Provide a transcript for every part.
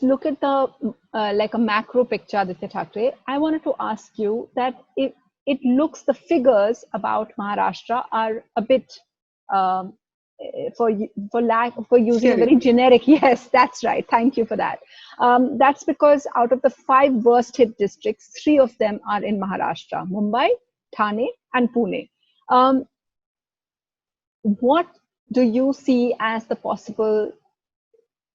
look at the like a macro picture, Aditya Thackeray, I wanted to ask you that it looks, the figures about Maharashtra are a bit um, for using a Scary. very generic, yes, that's right, thank you for that. That's because out of the 5 worst hit districts, 3 of them are in Maharashtra: Mumbai, Thane, and Pune. um, what do you see as the possible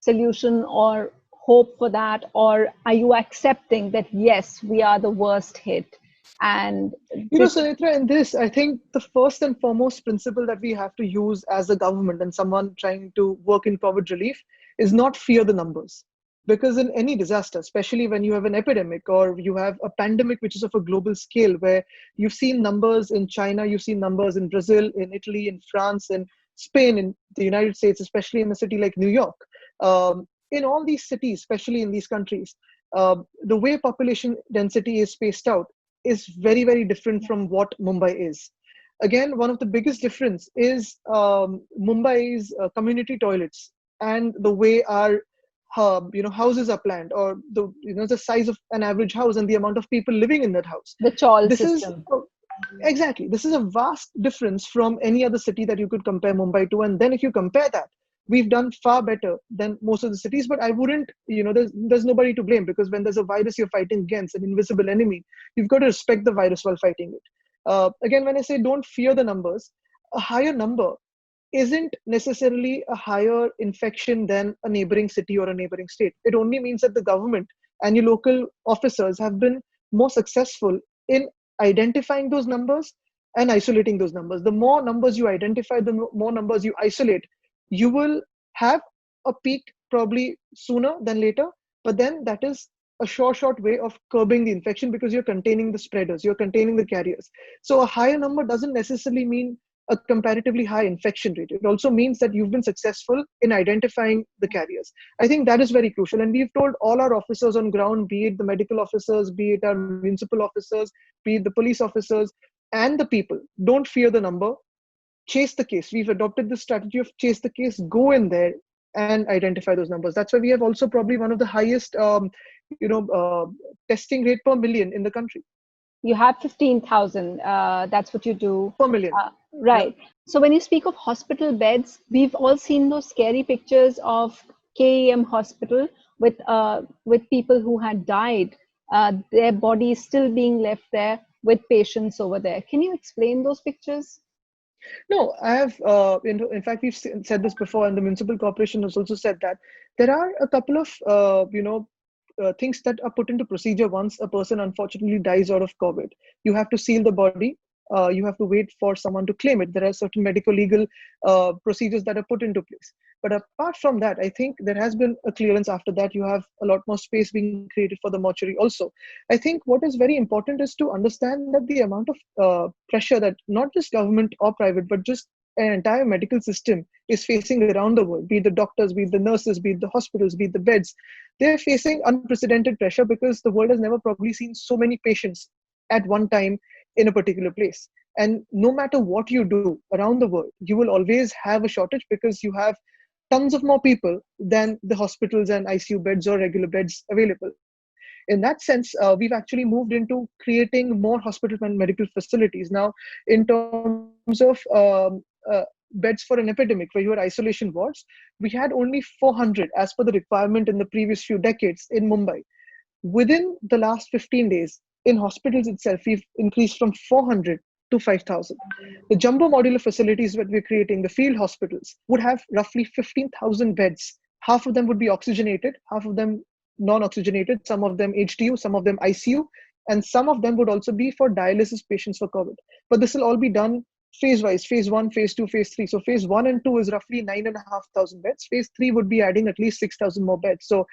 solution or hope for that? Or are you accepting that yes, we are the worst hit, and this Sunitra, in this, I think the first and foremost principle that we have to use as a government and someone trying to work in COVID relief is not fear the numbers. Because in any disaster, especially when you have an epidemic or you have a pandemic which is of a global scale, where you've seen numbers in China, you've seen numbers in Brazil, in Italy, in France, in Spain, in the United States, especially in a city like New York. In all these cities, especially in these countries, the way population density is spaced out is very, very different from what Mumbai is. Again, one of the biggest difference is Mumbai's community toilets and the way our houses are planned, or the size of an average house and the amount of people living in that house. the chawl This is system. exactly, this is a vast difference from any other city that you could compare Mumbai to. And then if you compare that, we've done far better than most of the cities. But I wouldn't, there's nobody to blame, because when there's a virus you're fighting against, an invisible enemy, you've got to respect the virus while fighting it. Again, when I say don't fear the numbers, a higher number isn't necessarily a higher infection than a neighboring city or a neighboring state. It only means that the government and your local officers have been more successful in identifying those numbers and isolating those numbers. The more numbers you identify, the more numbers you isolate, you will have a peak probably sooner than later. But then that is a short way of curbing the infection, because you're containing the spreaders, you're containing the carriers. So a higher number doesn't necessarily mean a comparatively high infection rate. It also means that you've been successful in identifying the carriers. I think that is very crucial. And we've told all our officers on ground, be it the medical officers, be it our municipal officers, be it the police officers, and the people, don't fear the number, chase the case. We've adopted the strategy of chase the case, go in there and identify those numbers. That's why we have also probably one of the highest testing rate per million in the country. You have 15,000, that's what you do. Per million. Right. Yeah. So when you speak of hospital beds, we've all seen those scary pictures of KEM hospital with people who had died, their bodies still being left there with patients over there. Can you explain those pictures? No, I have, in fact, we've said this before, and the municipal corporation has also said that there are a couple of, things that are put into procedure once a person unfortunately dies out of COVID. You have to seal the body. You have to wait for someone to claim it. There are certain medical legal procedures that are put into place. But apart from that, I think there has been a clearance after that. You have a lot more space being created for the mortuary also. I think what is very important is to understand that the amount of pressure that not just government or private, but just an entire medical system is facing around the world, be it the doctors, be it the nurses, be it the hospitals, be it the beds. They're facing unprecedented pressure because the world has never probably seen so many patients at one time in a particular place. And no matter what you do around the world, you will always have a shortage, because you have tons of more people than the hospitals and ICU beds or regular beds available. In that sense, we've actually moved into creating more hospital and medical facilities. Now, in terms of beds for an epidemic where you had isolation wards, we had only 400 as per the requirement in the previous few decades in Mumbai. Within the last 15 days, in hospitals itself, we've increased from 400 to 5,000. The jumbo modular facilities that we're creating, the field hospitals, would have roughly 15,000 beds. Half of them would be oxygenated, half of them non-oxygenated, some of them HDU, some of them ICU, and some of them would also be for dialysis patients for COVID. But this will all be done phase-wise, phase 1, phase 2, phase 3. So phase 1 and 2 is roughly 9,500 beds. Phase 3 would be adding at least 6,000 more beds. So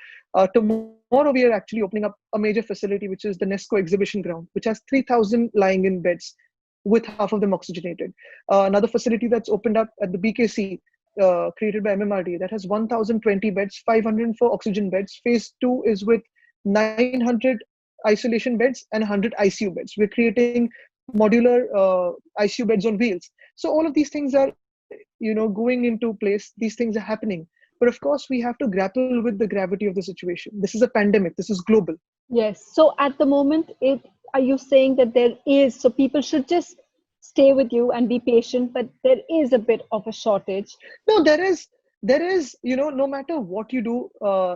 tomorrow we are actually opening up a major facility, which is the NESCO exhibition ground, which has 3,000 lying in beds, with half of them oxygenated. Another facility that's opened up at the BKC, created by MMRD, that has 1,020 beds, 504 oxygen beds. Phase 2 is with 900 isolation beds and 100 ICU beds. We're creating modular ICU beds on wheels. So all of these things are, going into place. These things are happening. But of course, we have to grapple with the gravity of the situation. This is a pandemic. This is global. Yes. So at the moment, are you saying that there is, so people should just stay with you and be patient, but there is a bit of a shortage? No, there is, no matter what you do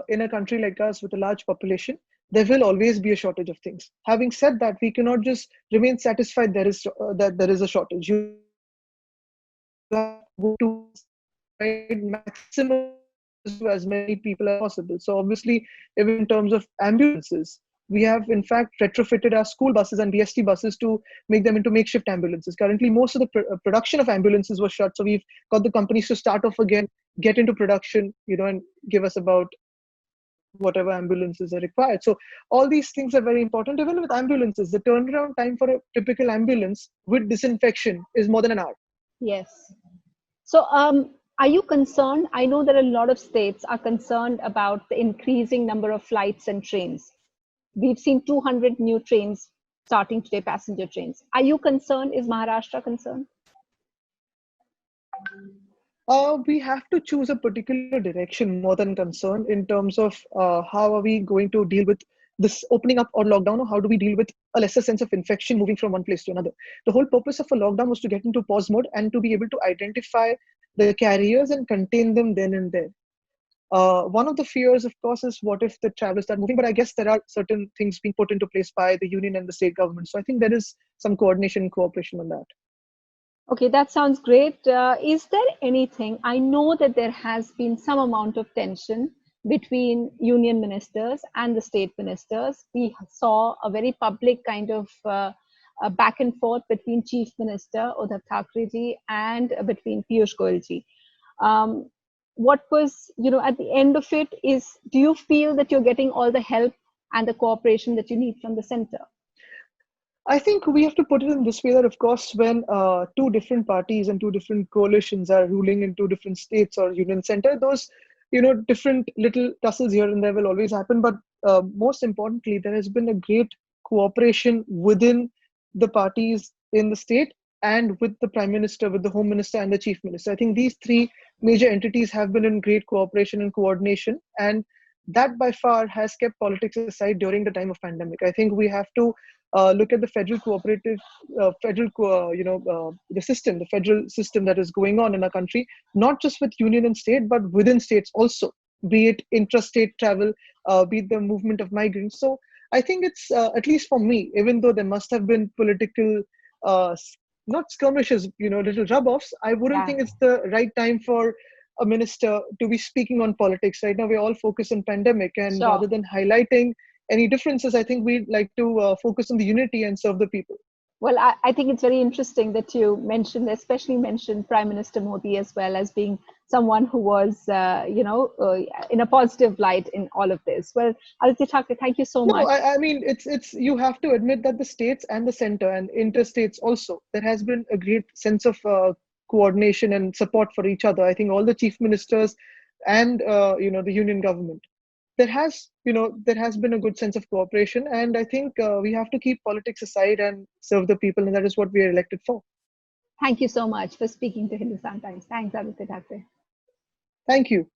in a country like us with a large population, there will always be a shortage of things. Having said that, we cannot just remain satisfied that there is a shortage. You have to work towards provide maximum to as many people as possible. So obviously, even in terms of ambulances, we have in fact retrofitted our school buses and BST buses to make them into makeshift ambulances. Currently, most of the production of ambulances was shut, so we've got the companies to start off again, get into production, and give us about whatever ambulances are required. So all these things are very important. Even with ambulances, the turnaround time for a typical ambulance with disinfection is more than an hour. Yes. So, are you concerned? I know that a lot of states are concerned about the increasing number of flights and trains. We've seen 200 new trains starting today, passenger trains. Are you concerned? Is Maharashtra concerned? We have to choose a particular direction more than concern in terms of how are we going to deal with this opening up or lockdown, or how do we deal with a lesser sense of infection moving from one place to another. The whole purpose of a lockdown was to get into pause mode and to be able to identify the carriers and contain them then and there. One of the fears, of course, is what if the travel start moving? But I guess there are certain things being put into place by the union and the state government. So I think there is some coordination and cooperation on that. Okay, that sounds great. Is there anything? I know that there has been some amount of tension between union ministers and the state ministers. We saw a very public kind of a back and forth between Chief Minister Aaditya Thackeray ji and between Piyush Goyal ji. What was, at the end of it is, do you feel that you're getting all the help and the cooperation that you need from the center? I think we have to put it in this way that, of course, when two different parties and two different coalitions are ruling in two different states or union center, those, different little tussles here and there will always happen. But most importantly, there has been a great cooperation within the parties in the state and with the prime minister, with the home minister and the chief minister. I think these three major entities have been in great cooperation and coordination, and that by far has kept politics aside during the time of pandemic. I think we have to look at the federal cooperative, the federal system that is going on in our country, not just with union and state, but within states also, be it intrastate travel, be it the movement of migrants. So I think it's, at least for me, even though there must have been political, not skirmishes, little rub-offs, I wouldn't think it's the right time for a minister to be speaking on politics. Right now, we're all focused on pandemic, and rather than highlighting any differences, I think we'd like to focus on the unity and serve the people. Well, I think it's very interesting that you especially mentioned Prime Minister Modi as well as being someone who was, in a positive light in all of this. Well, Aaditya Thackeray, thank you so much. No, I mean, it's you have to admit that the states and the center and interstates also, there has been a great sense of coordination and support for each other. I think all the chief ministers and the union government, there has been a good sense of cooperation, and I think we have to keep politics aside and serve the people, and that is what we are elected for. Thank you so much for speaking to Hindustan Times. Thanks, Aaditya Thackeray. Thank you.